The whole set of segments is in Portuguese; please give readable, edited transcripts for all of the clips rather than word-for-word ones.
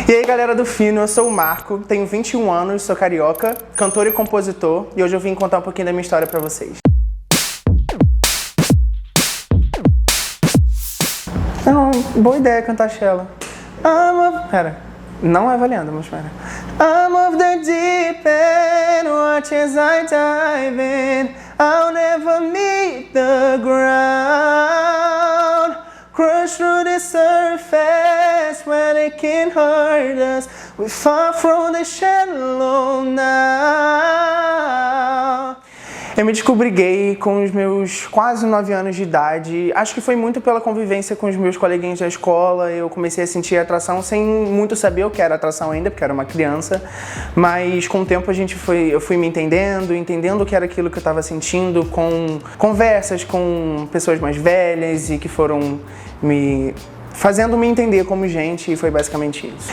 E aí galera do Fino, eu sou o Marco, tenho 21 anos, sou carioca, cantor e compositor e hoje eu vim contar um pouquinho da minha história pra vocês. Não, boa ideia cantar Shella. Pera, não é valendo, mas pera. I'm of the deep end, watch as I dive in, I'll never meet the ground. Crush through the surface where they can't hurt us. We're far from the shallow now. Eu me descobri gay com os meus quase 9 anos de idade. Acho que foi muito pela convivência com os meus coleguinhas da escola. Eu comecei a sentir atração sem muito saber o que era atração ainda, porque eu era uma criança. Mas com o tempo eu fui me entendendo o que era aquilo que eu estava sentindo, com conversas com pessoas mais velhas e que foram fazendo me entender como gente, e foi basicamente isso.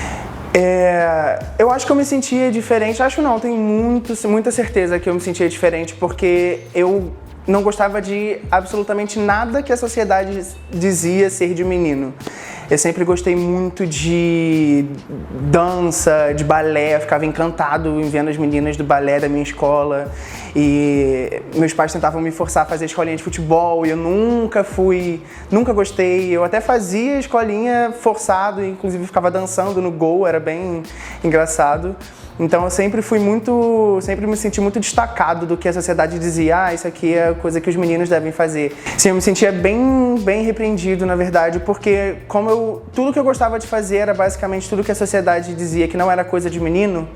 Eu acho que eu me sentia diferente, acho não, tenho muita certeza que eu me sentia diferente porque eu não gostava de absolutamente nada que a sociedade dizia ser de menino. Eu sempre gostei muito de dança, de balé, eu ficava encantado em vendo as meninas do balé da minha escola e meus pais tentavam me forçar a fazer escolinha de futebol e eu nunca gostei. Eu até fazia escolinha forçado, inclusive ficava dançando no gol, era bem engraçado. Então eu sempre me senti muito destacado do que a sociedade dizia, isso aqui é coisa que os meninos devem fazer. Sim, eu me sentia bem repreendido, na verdade, porque tudo que eu gostava de fazer era basicamente tudo que a sociedade dizia que não era coisa de menino,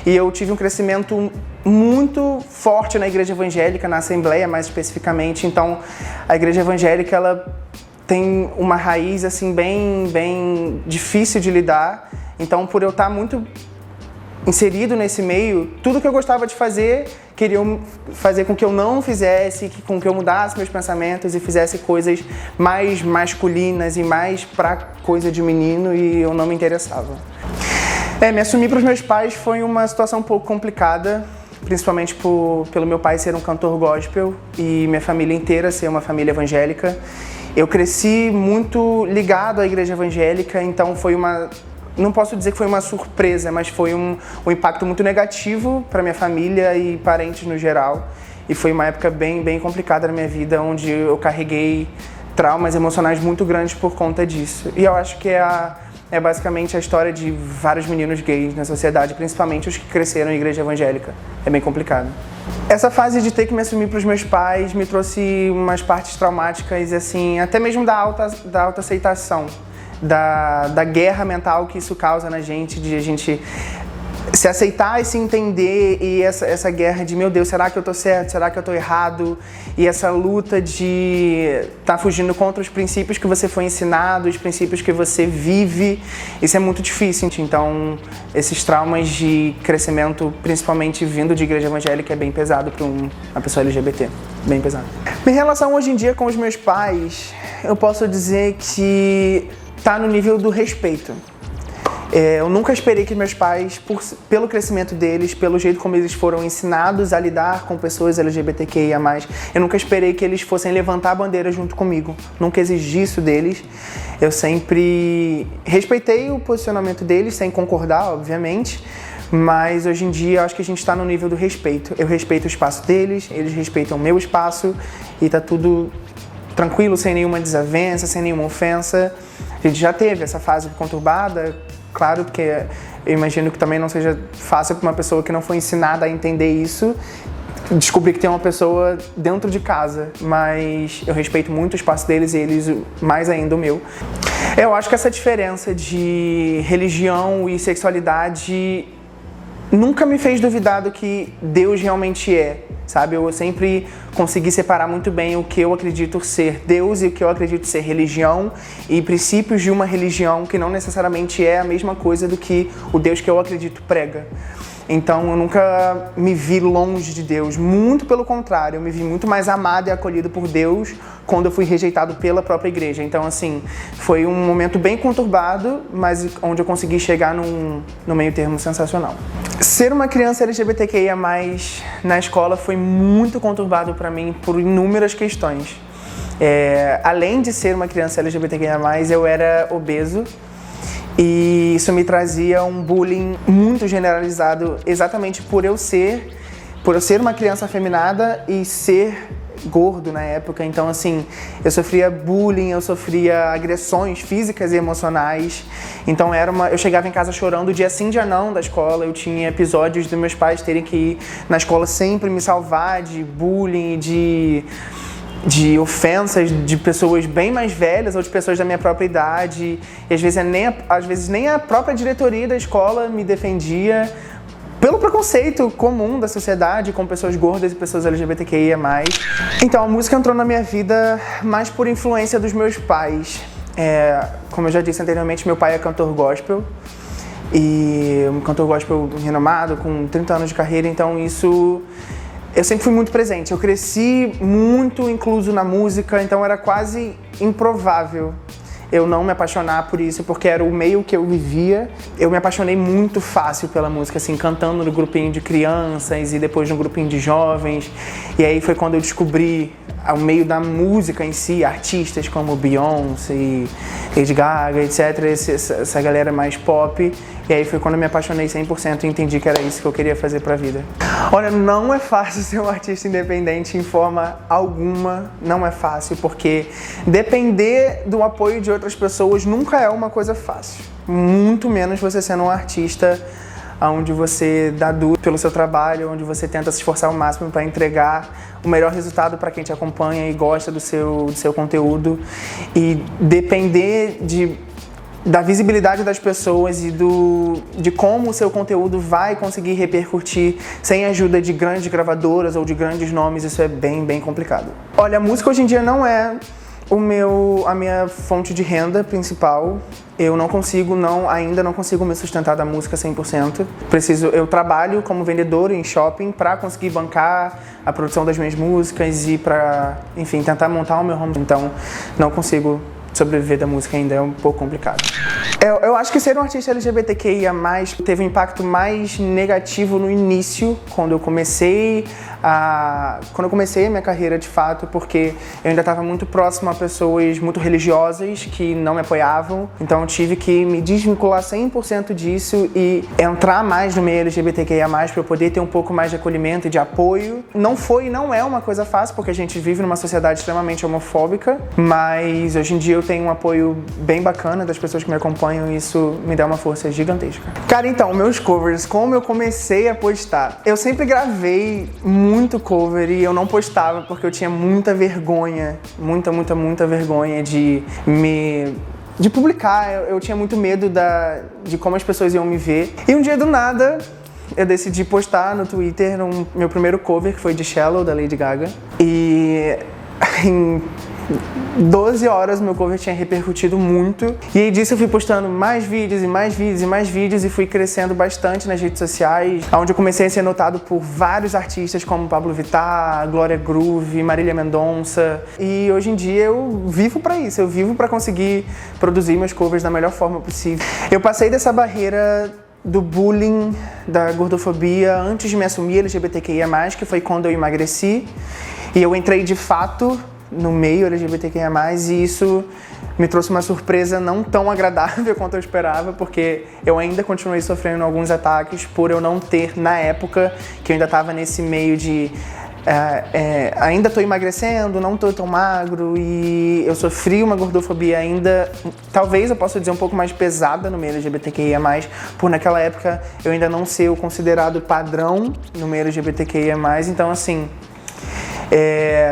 e eu tive um crescimento muito forte na igreja evangélica, na Assembleia mais especificamente. Então a igreja evangélica, ela tem uma raiz assim bem difícil de lidar, então por eu estar muito inserido nesse meio, tudo que eu gostava de fazer, queriam fazer com que eu não fizesse, com que eu mudasse meus pensamentos e fizesse coisas mais masculinas e mais pra coisa de menino, e eu não me interessava. Me assumir para os meus pais foi uma situação um pouco complicada, principalmente pelo meu pai ser um cantor gospel e minha família inteira ser uma família evangélica. Eu cresci muito ligado à igreja evangélica, então não posso dizer que foi uma surpresa, mas foi um impacto muito negativo para minha família e parentes no geral. E foi uma época bem complicada na minha vida, onde eu carreguei traumas emocionais muito grandes por conta disso. E eu acho que é basicamente a história de vários meninos gays na sociedade, principalmente os que cresceram em igreja evangélica. É bem complicado. Essa fase de ter que me assumir para os meus pais me trouxe umas partes traumáticas, assim, até mesmo da autoaceitação. Da guerra mental que isso causa na gente, de a gente se aceitar e se entender, e essa guerra de, meu Deus, será que eu tô certo, será que eu tô errado, e essa luta de estar fugindo contra os princípios que você foi ensinado, os princípios que você vive, isso é muito difícil. Então esses traumas de crescimento, principalmente vindo de igreja evangélica, é bem pesado para uma pessoa LGBT, bem pesado. Em relação hoje em dia com os meus pais, eu posso dizer que tá no nível do respeito. Eu nunca esperei que meus pais, pelo crescimento deles, pelo jeito como eles foram ensinados a lidar com pessoas LGBTQIA+, eu nunca esperei que eles fossem levantar a bandeira junto comigo. Nunca exigi isso deles. Eu sempre respeitei o posicionamento deles, sem concordar, obviamente, mas hoje em dia eu acho que a gente está no nível do respeito. Eu respeito o espaço deles, eles respeitam o meu espaço e tá tudo tranquilo, sem nenhuma desavença, sem nenhuma ofensa. A gente já teve essa fase conturbada, claro, porque eu imagino que também não seja fácil para uma pessoa que não foi ensinada a entender isso, descobrir que tem uma pessoa dentro de casa, mas eu respeito muito o espaço deles e eles mais ainda o meu. Eu acho que essa diferença de religião e sexualidade nunca me fez duvidar do que Deus realmente é, sabe? Eu sempre consegui separar muito bem o que eu acredito ser Deus e o que eu acredito ser religião e princípios de uma religião que não necessariamente é a mesma coisa do que o Deus que eu acredito prega. Então eu nunca me vi longe de Deus, muito pelo contrário, eu me vi muito mais amado e acolhido por Deus quando eu fui rejeitado pela própria igreja. Então assim, foi um momento bem conturbado, mas onde eu consegui chegar no meio termo sensacional. Ser uma criança LGBTQIA+, na escola foi muito conturbado para mim por inúmeras questões. Além de ser uma criança LGBTQIA+, eu era obeso E isso me trazia um bullying muito generalizado, exatamente por eu ser uma criança afeminada e ser gordo na época. Então, assim, eu sofria bullying, eu sofria agressões físicas e emocionais. Então, eu chegava em casa chorando dia sim, dia não da escola. Eu tinha episódios dos meus pais terem que ir na escola sempre me salvar de bullying, de ofensas de pessoas bem mais velhas ou de pessoas da minha própria idade. E às vezes nem a própria diretoria da escola me defendia pelo preconceito comum da sociedade com pessoas gordas e pessoas LGBTQIA+. Então a música entrou na minha vida mais por influência dos meus pais. Como eu já disse anteriormente, meu pai é cantor gospel. E um cantor gospel renomado, com 30 anos de carreira, então isso... Eu sempre fui muito presente, eu cresci muito incluso na música, então era quase improvável eu não me apaixonar por isso, porque era o meio que eu vivia. Eu me apaixonei muito fácil pela música, assim, cantando no grupinho de crianças e depois no grupinho de jovens. E aí foi quando eu descobri, ao meio da música em si, artistas como Beyoncé, Lady Gaga, etc., essa galera mais pop. E aí foi quando eu me apaixonei 100% e entendi que era isso que eu queria fazer pra vida. Olha, não é fácil ser um artista independente em forma alguma, não é fácil, porque depender do apoio de outras pessoas nunca é uma coisa fácil. Muito menos você sendo um artista onde você dá duro pelo seu trabalho, onde você tenta se esforçar ao máximo para entregar o melhor resultado para quem te acompanha e gosta do seu conteúdo. E depender da visibilidade das pessoas e de como o seu conteúdo vai conseguir repercutir sem a ajuda de grandes gravadoras ou de grandes nomes, isso é bem, bem complicado. Olha, a música hoje em dia não é a minha fonte de renda principal. Eu ainda não consigo me sustentar da música 100%. Eu trabalho como vendedor em shopping para conseguir bancar a produção das minhas músicas e para, enfim, tentar montar o meu home. Então, não consigo sobreviver da música ainda, é um pouco complicado. Eu acho que ser um artista LGBTQIA+, teve um impacto mais negativo no início, quando eu comecei a minha carreira de fato, porque eu ainda estava muito próximo a pessoas muito religiosas que não me apoiavam, então eu tive que me desvincular 100% disso e entrar mais no meio LGBTQIA+, para eu poder ter um pouco mais de acolhimento e de apoio. Não é uma coisa fácil, porque a gente vive numa sociedade extremamente homofóbica, mas hoje em dia eu tenho um apoio bem bacana das pessoas que me acompanham e isso me dá uma força gigantesca. Cara, então, meus covers, como eu comecei a postar? Eu sempre gravei muito cover e eu não postava porque eu tinha muita vergonha, muita vergonha de publicar. Eu tinha muito medo de como as pessoas iam me ver. E um dia do nada, eu decidi postar no Twitter meu primeiro cover, que foi de Shallow, da Lady Gaga. E em 12 horas meu cover tinha repercutido muito. E aí disso eu fui postando mais vídeos e mais vídeos e mais vídeos e fui crescendo bastante nas redes sociais, onde eu comecei a ser notado por vários artistas como Pablo Vittar, Glória Groove, Marília Mendonça. E hoje em dia eu vivo pra isso, eu vivo pra conseguir produzir meus covers da melhor forma possível. Eu passei dessa barreira do bullying, da gordofobia, antes de me assumir LGBTQIA+, que foi quando eu emagreci. E eu entrei de fato no meio LGBTQIA+, e isso me trouxe uma surpresa não tão agradável quanto eu esperava, porque eu ainda continuei sofrendo alguns ataques por eu não ter, na época, que eu ainda estava nesse meio de ainda estou emagrecendo, não estou tão magro, e eu sofri uma gordofobia ainda, talvez eu possa dizer um pouco mais pesada no meio LGBTQIA+, por naquela época eu ainda não ser o considerado padrão no meio LGBTQIA+, então assim,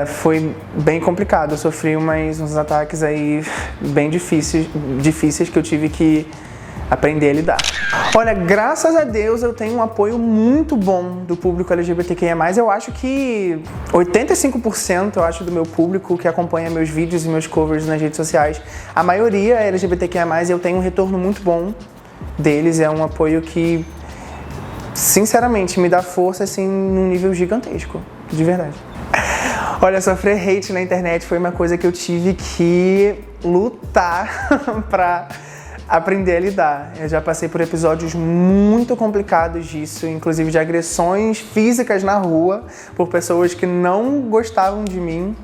foi bem complicado. Eu sofri uns ataques aí bem difíceis que eu tive que aprender a lidar. Olha, graças a Deus eu tenho um apoio muito bom do público LGBTQIA+. Eu acho que 85% eu acho do meu público que acompanha meus vídeos e meus covers nas redes sociais, a maioria é LGBTQIA+, e eu tenho um retorno muito bom deles. É um apoio que, sinceramente, me dá força assim num nível gigantesco, de verdade. Olha, sofrer hate na internet foi uma coisa que eu tive que lutar pra aprender a lidar. Eu já passei por episódios muito complicados disso, inclusive de agressões físicas na rua por pessoas que não gostavam de mim.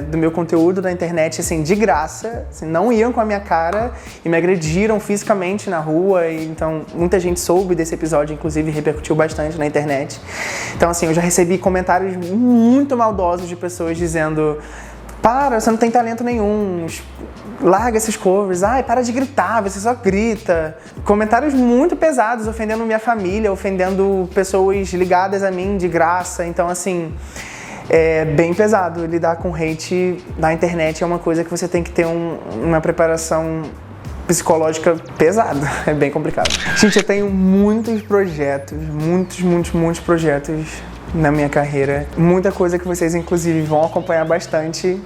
do meu conteúdo da internet, assim, de graça, assim, não iam com a minha cara e me agrediram fisicamente na rua, e, então muita gente soube desse episódio, inclusive repercutiu bastante na internet. Então, assim, eu já recebi comentários muito maldosos de pessoas dizendo: para, você não tem talento nenhum, larga esses covers, ai, para de gritar, você só grita. Comentários muito pesados, ofendendo minha família, ofendendo pessoas ligadas a mim de graça. Então, assim, é bem pesado. Lidar com hate na internet é uma coisa que você tem que ter uma preparação psicológica pesada, é bem complicado. Gente, eu tenho muitos projetos, muitos projetos na minha carreira. Muita coisa que vocês, inclusive, vão acompanhar bastante.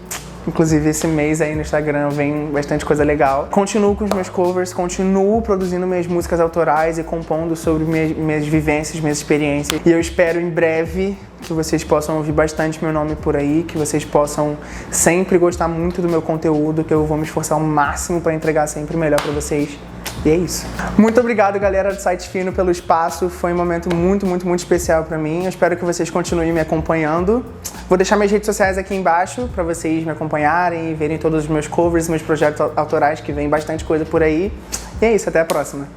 Inclusive, esse mês aí no Instagram vem bastante coisa legal. Continuo com os meus covers, continuo produzindo minhas músicas autorais e compondo sobre minhas vivências, minhas experiências. E eu espero em breve que vocês possam ouvir bastante meu nome por aí, que vocês possam sempre gostar muito do meu conteúdo, que eu vou me esforçar ao máximo para entregar sempre o melhor para vocês. E é isso. Muito obrigado, galera do Site Fino, pelo espaço. Foi um momento muito especial pra mim. Eu espero que vocês continuem me acompanhando. Vou deixar minhas redes sociais aqui embaixo pra vocês me acompanharem e verem todos os meus covers, meus projetos autorais, que vem bastante coisa por aí. E é isso, até a próxima.